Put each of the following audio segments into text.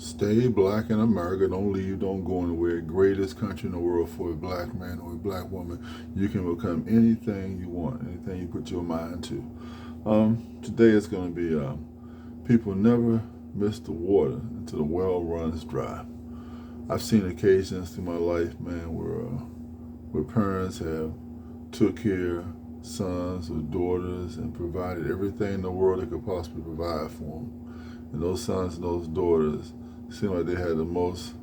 Stay black in America. Don't leave. Don't go anywhere. Greatest country in the world for a black man or a black woman. You can become anything you want, anything you put your mind to. Today it's going to be people never miss the water until the well runs dry. I've seen occasions through my life, man, where parents have took care of sons or daughters and provided everything in the world they could possibly provide for them. And those sons and those daughters seem like they had the most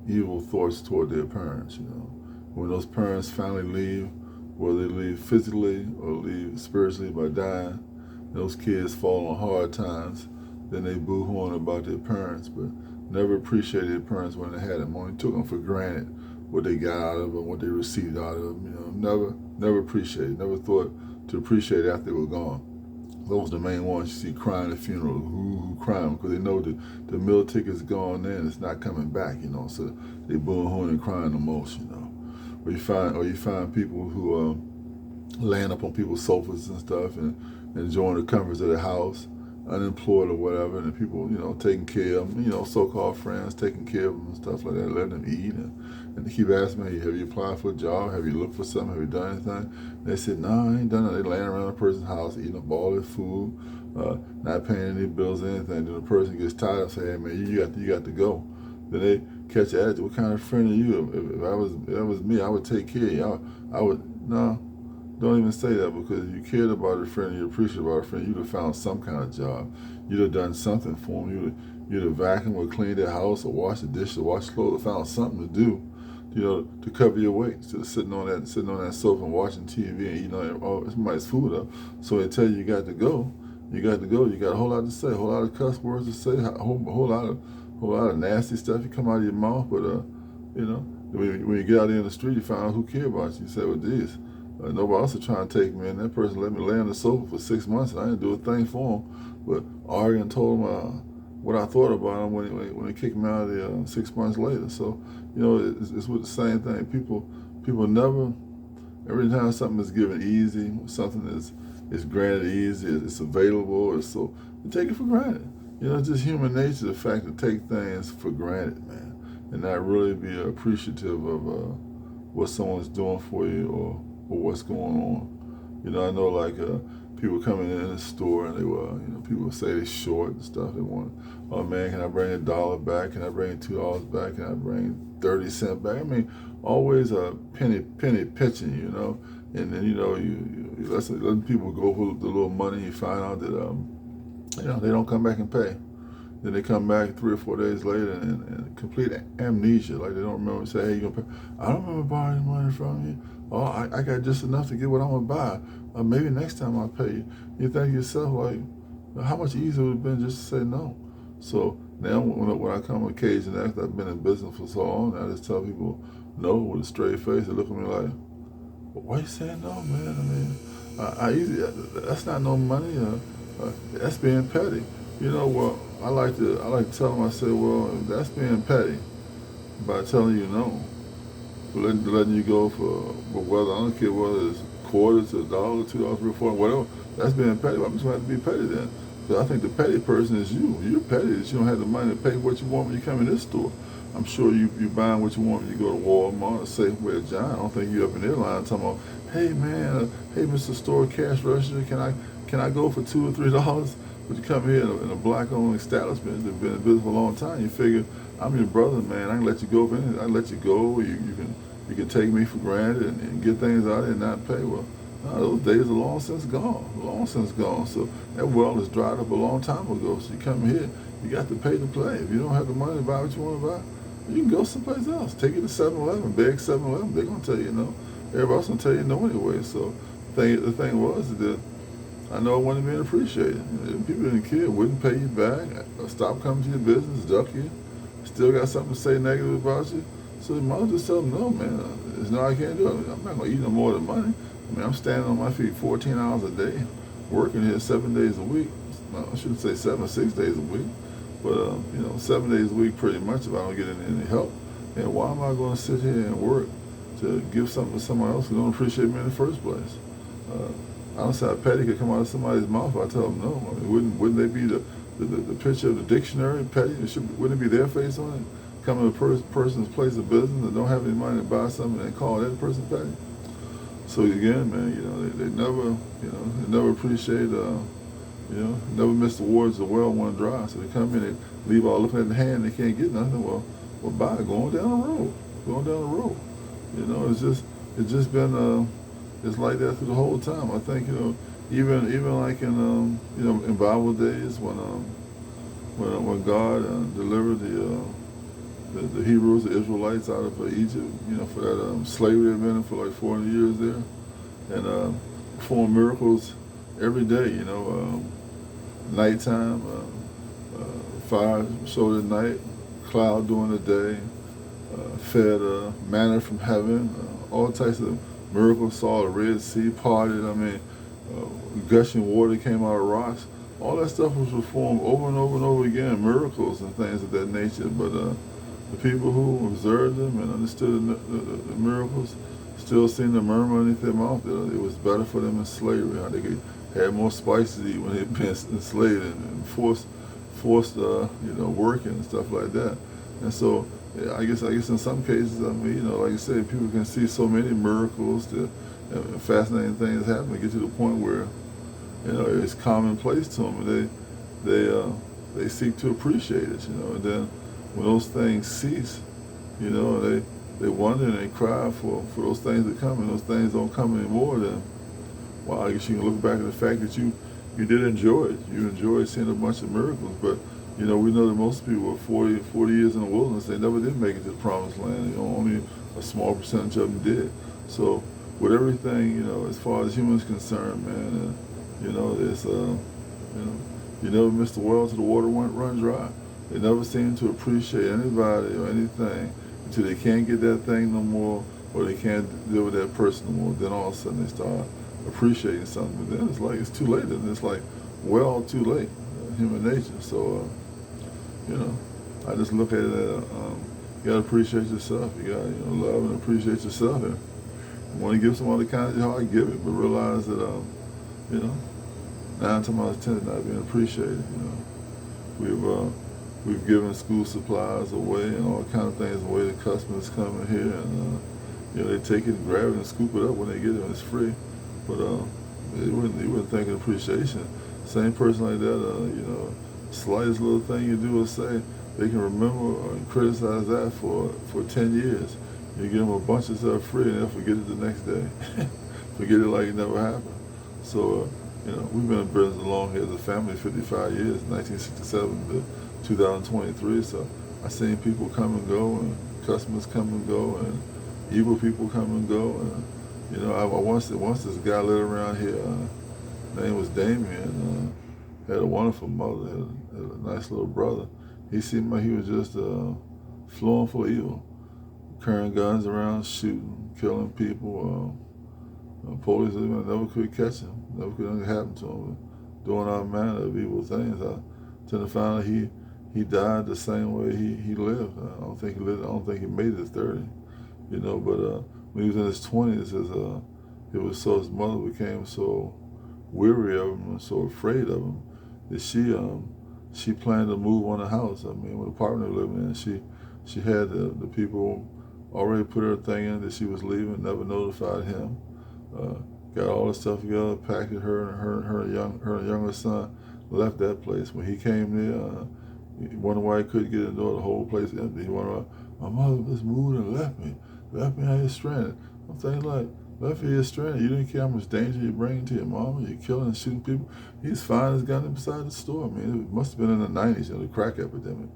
evil thoughts toward their parents, you know. When those parents finally leave, whether they leave physically or leave spiritually by dying, those kids fall on hard times, then they boo-hooing about their parents, but never appreciated their parents when they had them. Only took them for granted what they got out of them, what they received out of them, you know. Never appreciated, never thought to appreciate it after they were gone. Those are the main ones you see crying at funerals, who crying, because they know the meal ticket's gone in, it's not coming back, you know, so they boo-hooing and crying the most, you know. Or you find people who laying up on people's sofas and stuff and enjoying the comforts of the house, unemployed or whatever, and people, you know, taking care of them, you know, so-called friends taking care of them and stuff like that, letting them eat, and they keep asking me, have you applied for a job? Have you looked for something? Have you done anything? And they said, no, I ain't done it. They laying around a person's house, eating up all their food, not paying any bills or anything. Then the person gets tired of saying, hey, man, you got to go. Then they catch the attitude, what kind of friend are you? If that was me, I would take care of you. I would, no, don't even say that, because if you cared about a friend and you appreciated about a friend, you'd have found some kind of job. You'd have done something for them. You'd have vacuumed or cleaned their house or washed the dishes or washed clothes or found something to do, you know, to cover your weight, instead of sitting on that sofa and watching TV and eating somebody's food up. So they tell you got to go. You got to go. You got a whole lot to say, a whole lot of cuss words to say, a whole lot of nasty stuff you come out of your mouth. But you know, when you get out there in the street, you find out who care about you. You say, well, geez, nobody else is trying to take me in. That person let me lay on the sofa for 6 months, and I didn't do a thing for him. But arguing and told him what I thought about him when they kicked me out of there 6 months later. So, you know, it's with the same thing. People never, every time something is given easy, something is granted easy, it's available, so you take it for granted. You know, it's just human nature, the fact to take things for granted, man, and not really be appreciative of what someone's doing for you or what's going on. You know, I know like people coming in the store and they were, you know, people say they're short and stuff. They want, oh man, can I bring $1 back? Can I bring $2 back? Can I bring 30 cents back? I mean, always a penny pitching, you know. And then, you know, you letting people go for the little money. You find out that, you know, they don't come back and pay. Then they come back 3 or 4 days later and complete amnesia, like they don't remember. Say, hey, you gonna pay? I don't remember borrowing money from you. Oh, I got just enough to get what I'm gonna buy. Maybe next time I'll pay you. You think to yourself, like, how much easier it would have been just to say no. So now when I come on occasion after I've been in business for so long, I just tell people no with a straight face. They look at me like, well, why you saying no, man? I mean, that's not no money. That's being petty. You know, well, I like to tell them, I say, well, that's being petty by telling you no, for letting you go for whether, I don't care whether it's quarter to $1, $2, $3, $4, whatever. That's being petty. I'm just going to have to be petty then. Because I think the petty person is you. You're petty that you don't have the money to pay what you want when you come in this store. I'm sure you buying what you want when you go to Walmart or Safeway or Giant. I don't think you up in their line talking about, hey man, hey Mr. Store Cash Register, can I go for $2 or $3? But you come here in a black-owned establishment that's been in business for a long time. You figure, I'm your brother, man. I can let you go for anything. I can let you go. You can take me for granted and get things out there and not pay. Well, no, those days are long since gone. Long since gone. So that well has dried up a long time ago. So you come here, you got to pay to play. If you don't have the money to buy what you want to buy, you can go someplace else. Take it to 7-Eleven, beg 7-Eleven. They're going to tell you no. Everybody else going to tell you no anyway. So the thing was that I know I wasn't being appreciated. People didn't care, wouldn't pay you back, stop coming to your business, duck you, still got something to say negative about you. So you might as well just tell them, no, man, it's no, I can't do it. I'm not going to eat no more than money. I mean, I'm standing on my feet 14 hours a day, working here 7 days a week. Well, I shouldn't say 7 or 6 days a week, but, you know, 7 days a week pretty much if I don't get any help. And why am I going to sit here and work to give something to someone else who don't appreciate me in the first place? I don't see how petty could come out of somebody's mouth if I tell them no. I mean, wouldn't they be the the picture of the dictionary, petty, wouldn't it be their face on it? Come to a person's place of business and don't have any money to buy something and call that person petty. So again, man, they never, they never appreciate, never miss the waters the well one dry. So they come in and leave all looking at the hand, they can't get nothing. Well, buy it, going down the road, going down the road. It's just been, it's like that through the whole time. I think, even like in Bible days when God delivered the Hebrews, the Israelites out of Egypt, for that slavery they've been in for like 40 years there, and performed miracles every day. Nighttime, fire showed at night, cloud during the day, fed manna from heaven, all types of miracles. Saw the Red Sea parted. Gushing water came out of rocks. All that stuff was performed over and over and over again, miracles and things of that nature. But the people who observed them and understood the miracles still seemed to murmur underneath their mouth that it was better for them in slavery. How they could have more spices to eat when they'd been enslaved and forced working and stuff like that. And so, I guess in some cases, like you said, people can see so many miracles and fascinating things happen to get to the point where, it's commonplace to them, and they seek to appreciate it, and then when those things cease, they wonder and they cry for those things to come, and those things don't come anymore. Then, well, I guess you can look back at the fact that you did enjoy it. You enjoyed seeing a bunch of miracles, but we know that most people were 40 years in the wilderness. They never did make it to the promised land. Only a small percentage of them did. So with everything, as far as humans concerned, man, it's you never miss the well till the water run dry. They never seem to appreciate anybody or anything until they can't get that thing no more, or they can't deal with that person no more. Then all of a sudden they start appreciating something. But then it's like it's too late, and it's like too late. Human nature. So I just look at it as you gotta appreciate yourself. You gotta love and appreciate yourself. And you want to give some other kind of your heart, give it, but realize that 9 times out of 10 not being appreciated. We've given school supplies away and all kind of things away to customers coming here, and they take it, grab it, and scoop it up when they get it, and it's free. But they wouldn't think of appreciation. Same person like that, slightest little thing you do or say, they can remember or criticize that for 10 years. You give them a bunch of stuff free, and they'll forget it the next day. Forget it like it never happened. So, we've been in business long here as a family, 55 years, 1967 to 2023. So I've seen people come and go, and customers come and go, and evil people come and go. And once this guy lived around here. Name was Damien. Had a wonderful mother, had a nice little brother. He seemed like he was just flowing for evil, carrying guns around, shooting, killing people. Police never could catch him, never could anything happen to him, doing all manner of evil things. I tend to find out he died the same way he lived. I don't think he lived. I don't think he made it to 30. But when he was in his 20s, his mother became so weary of him and so afraid of him that she planned to move on the house. With the apartment they were living in, she had the people already put her thing in that she was leaving, never notified him. Got all the stuff together, packed it. Her younger son left that place. When he came there, he wondered why he couldn't get in the door. The whole place empty. He wondered, my mother just moved and left me out here stranded. I'm thinking like, left here stranded. You didn't care how much danger you're bringing to your mama. You're killing and shooting people. He's finding his gun beside the store. It must have been in the 90s, the crack epidemic.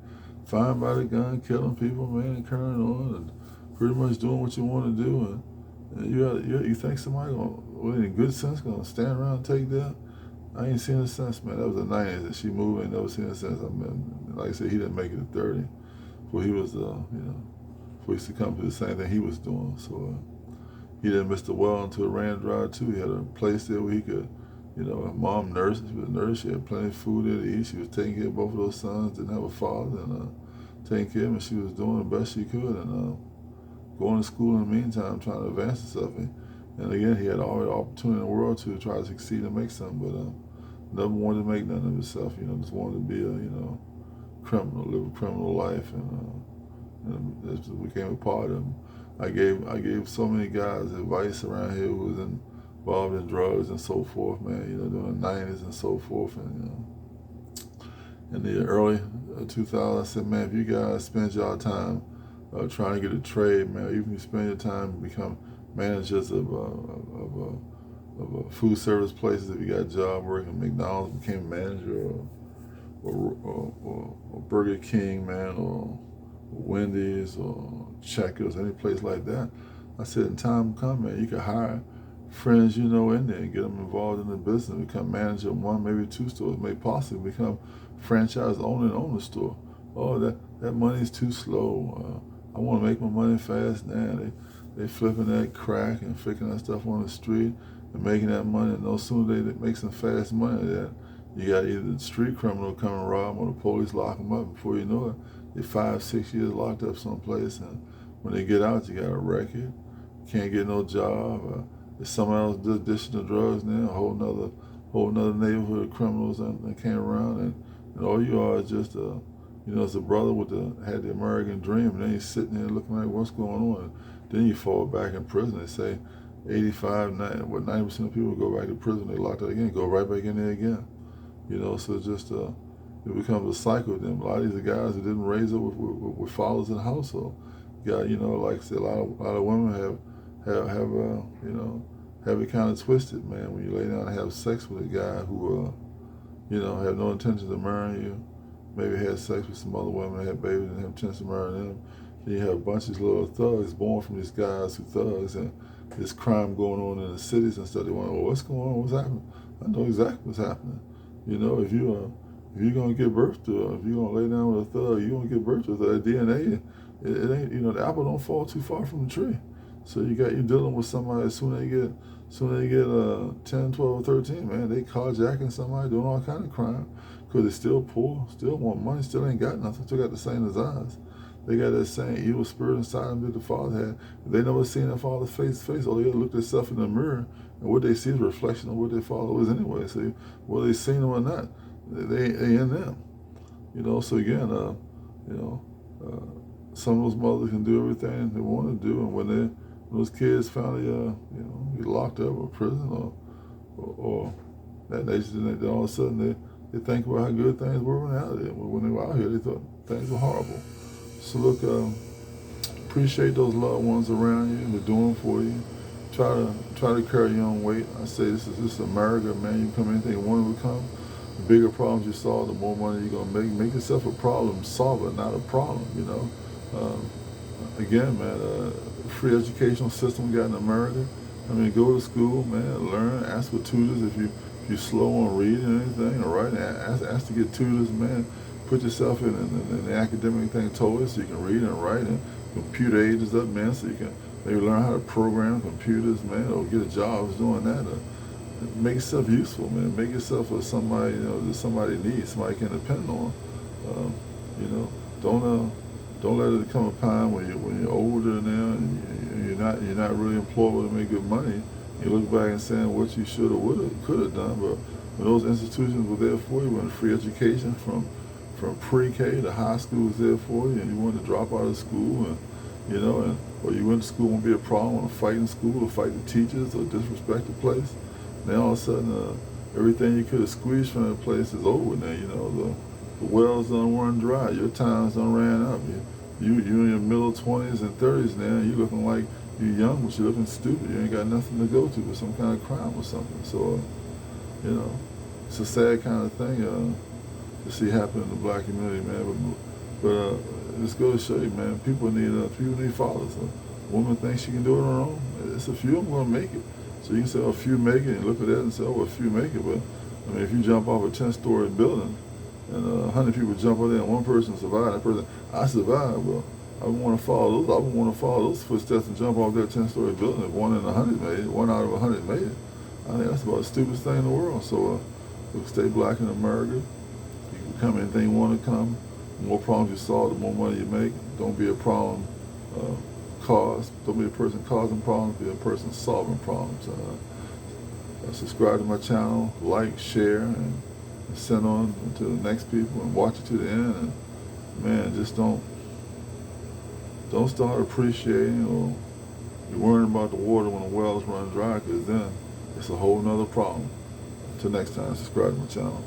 Fine by the gun, killing people, man, and carrying on, and pretty much doing what you want to do. And you think somebody in good sense gonna stand around and take that? I ain't seen it since, man. That was the 90s, and she moved. I ain't never seen it since. Like I said, he didn't make it to 30. Before he was, before he succumbed to the same thing he was doing. So he didn't miss the well until it ran dry too. He had a place there where he could, mom nursed. She was a nurse. She had plenty of food there to eat. She was taking care of both of those sons. Didn't have a father, and taking care of him. And she was doing the best she could, and going to school in the meantime, trying to advance herself. And again, he had all the opportunity in the world to try to succeed and make something, but never wanted to make nothing of himself. Just wanted to be a criminal, live a criminal life, and this became a part of him. I gave so many guys advice around here who was involved in drugs and so forth, man. During the '90s and so forth, and in the early 2000s, I said, man, if you guys spend your time trying to get a trade, man, even if you spend your time to become managers of food service places, if you got a job working at McDonald's, became a manager, or Burger King, man, or Wendy's or Checkers, any place like that. I said, in time come, man, you can hire friends in there and get them involved in the business, become manager of one, maybe two stores, may possibly become franchise owner and own the store. Oh, that money's too slow. I want to make my money fast now. They flipping that crack and flicking that stuff on the street and making that money. And no sooner they make some fast money, that you got either the street criminal come and rob them or the police lock them up. Before you know it, they're 5-6 years locked up someplace. And when they get out, you got a record. Can't get no job. If someone else just dishing the drugs now, a whole nother neighborhood of criminals and came around, and all you are is just as a brother had the American dream, and then he's sitting there looking like, what's going on? And then you fall back in prison. They say 90% of people go back to prison, they locked out again, go right back in there again. So it just it becomes a cycle with them. A lot of these guys who didn't raise up with fathers in the household. Like I said, a lot of women have it kind of twisted, man. When you lay down and have sex with a guy who have no intention of marrying you, maybe had sex with some other women, had babies, and have intention of marrying them. Then you have a bunch of these little thugs born from these guys who thugs, and this crime going on in the cities and stuff. They want, what's going on? What's happening? I know exactly what's happening. If you're gonna give birth to, if you're gonna lay down with a thug, you're gonna give birth to her. DNA, it ain't. The apple don't fall too far from the tree. So you're dealing with somebody. As soon as they get 10, 12, 13, man, they carjacking somebody, doing all kind of crime, because they're still poor, still want money, still ain't got nothing, still got the same desires. They got that same evil spirit inside them that the father had. If they never seen their father's face, all they gotta look themselves in the mirror, and what they see is a reflection of what their father was anyway. So whether they seen them or not, they in them. So again, some of those mothers can do everything they want to do, and when those kids finally, get locked up or prison or that nature, then all of a sudden they think about how good things were when they were out here. They thought things were horrible. So look, appreciate those loved ones around you. They're doing for you. Try to carry your own weight. I say this is America, man. You become anything you want to become. The bigger problems you solve, the more money you're gonna make. Make yourself a problem solver, not a problem. Again, man, free educational system we got in America. Go to school, man, learn, ask for tutors if you're slow on reading or anything, or writing. Ask to get tutors, man. Put yourself in the academic thing totally, so you can read and write, and computer age is up, man, so you can maybe learn how to program computers, man, or get a job doing that. Make yourself useful, man. Make yourself somebody, that somebody needs, somebody can depend on. Don't let it come upon when you're older now and you're not really employable to make good money. You look back and saying what you should or could have done, but when those institutions were there for you, when free education from pre-K to high school was there for you, and you wanted to drop out of school, or you went to school won't be a problem, want to fight in school or fight the teachers or disrespect the place. Now all of a sudden, everything you could have squeezed from that place is over now. The wells done run dry. Your time's done ran up. You in your middle 20s and 30s now. You looking like you're young, but you're looking stupid. You ain't got nothing to go to but some kind of crime or something. So, it's a sad kind of thing to see happen in the black community, man. But it's going to show you, man. People need fathers. A woman thinks she can do it on her own. It's a few of them going to make it. So you can say, a few make it, and look at that and say, a few make it. But if you jump off a 10-story building, and 100 people jump on there and one person survived. That person, I survived. Well, I would want to follow those footsteps and jump off that 10-story building. If 1 in 100 made it, 1 out of 100 made it, I think that's about the stupidest thing in the world. So stay black in America. You can become anything you want to come. The more problems you solve, the more money you make. Don't be a problem don't be a person causing problems. Be a person solving problems. Subscribe to my channel, like, share, and send on to the next people, and watch it to the end. And man, just don't start appreciating or you're worrying about the water when the wells run dry, because then it's a whole nother problem. Until next time, subscribe to my channel.